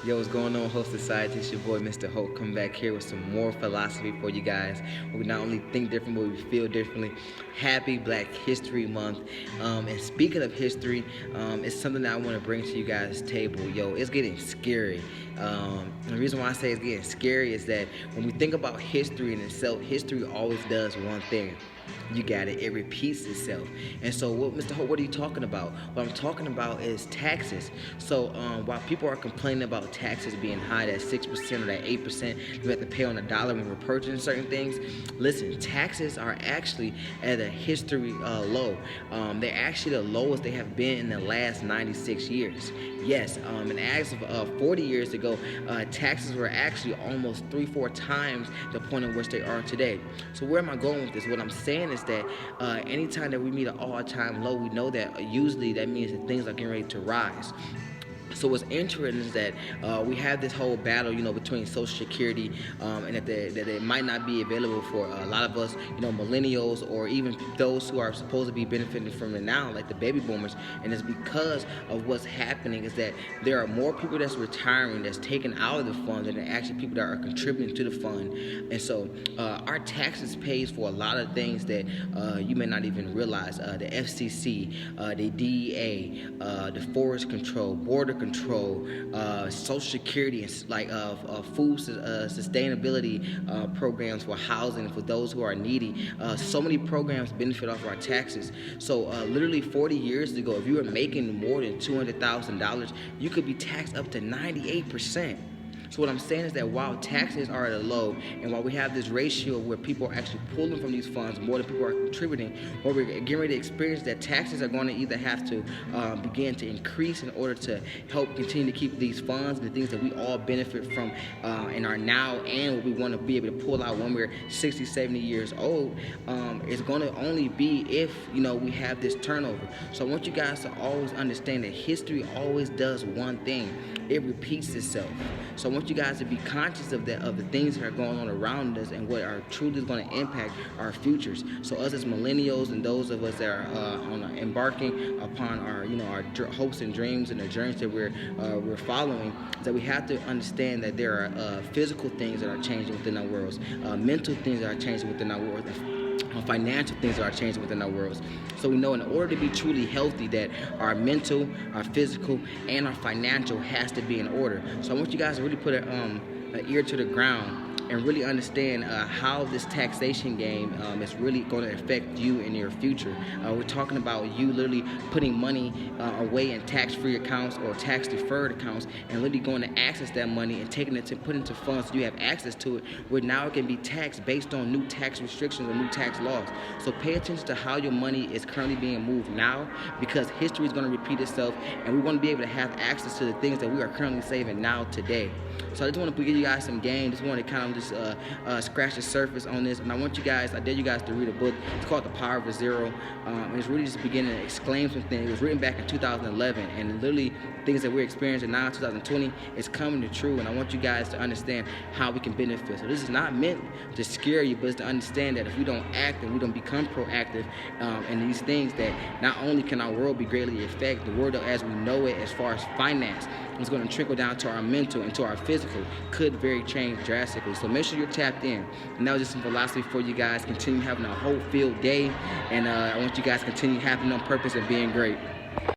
Yo, what's going on, Host Society? It's your boy, Mr. Hope, coming back here with some more philosophy for you guys. We not only think different, but we feel differently. Happy Black History Month. And speaking of history, it's something that I want to bring to you guys' table. Yo, it's getting scary. The reason why I say it's getting scary is that when we think about history in itself, history always does one thing. You got it. It repeats itself. And so, Mr. Hope, what are you talking about? What I'm talking about is taxes. So, while people are complaining about taxes being high, that 6% or that 8% you have to pay on a dollar when we're purchasing certain things, listen, taxes are actually at a history low. They're actually the lowest they have been in the last 96 years. Yes, and as of 40 years ago, taxes were actually almost 3-4 times the point at which they are today. So where am I going with this? What I'm saying is that anytime that we meet an all-time low, we know that usually that means that things are getting ready to rise. So what's interesting is that we have this whole battle, between Social Security and that it might not be available for a lot of us, millennials or even those who are supposed to be benefiting from it now, like the baby boomers. And it's because of what's happening is that there are more people that's retiring, that's taken out of the fund, than actually people that are contributing to the fund. And so our taxes pays for a lot of things that you may not even realize. The FCC, the DEA, the Forest Control, Border Control, Social Security, and food sustainability programs for housing for those who are needy. So many programs benefit off of our taxes. So literally 40 years ago, if you were making more than $200,000, you could be taxed up to 98%. So what I'm saying is that while taxes are at a low, and while we have this ratio where people are actually pulling from these funds more than people are contributing, what we're getting ready to experience that taxes are going to either have to begin to increase in order to help continue to keep these funds and the things that we all benefit from in our now and what we want to be able to pull out when we're 60, 70 years old. It's going to only be if, we have this turnover. So I want you guys to always understand that history always does one thing. It repeats itself. So I want you guys to be conscious of that, of the things that are going on around us and what are truly is going to impact our futures. So us as millennials and those of us that are embarking upon our hopes and dreams and the journeys that we're following, is that we have to understand that there are physical things that are changing within our worlds, mental things that are changing within our world, financial things that are changing within our worlds. So we know in order to be truly healthy that our mental, our physical, and our financial has to be in order. So I want you guys to really put an ear to the ground and really understand how this taxation game is really going to affect you in your future. We're talking about you literally putting money away in tax-free accounts or tax-deferred accounts and literally going to access that money and taking it to put into funds so you have access to it, where now it can be taxed based on new tax restrictions or new tax laws. So pay attention to how your money is currently being moved now, because history is going to repeat itself, and we want to be able to have access to the things that we are currently saving now today. So I just want to give you guys some game. Just want to kind of just scratch the surface on this. And I dare you guys to read a book. It's called The Power of Zero. And it's really just beginning to exclaim some things. It was written back in 2011. And literally things that we're experiencing now in 2020 is coming to true. And I want you guys to understand how we can benefit. So this is not meant to scare you, but it's to understand that if we don't act and we don't become proactive in these things, that not only can our world be greatly affected, the world as we know it as far as finance, it's going to trickle down to our mental and to our physical, could very change drastically. So make sure you're tapped in. And that was just some philosophy for you guys. Continue having a hope-filled day. And I want you guys to continue happening on purpose and being great.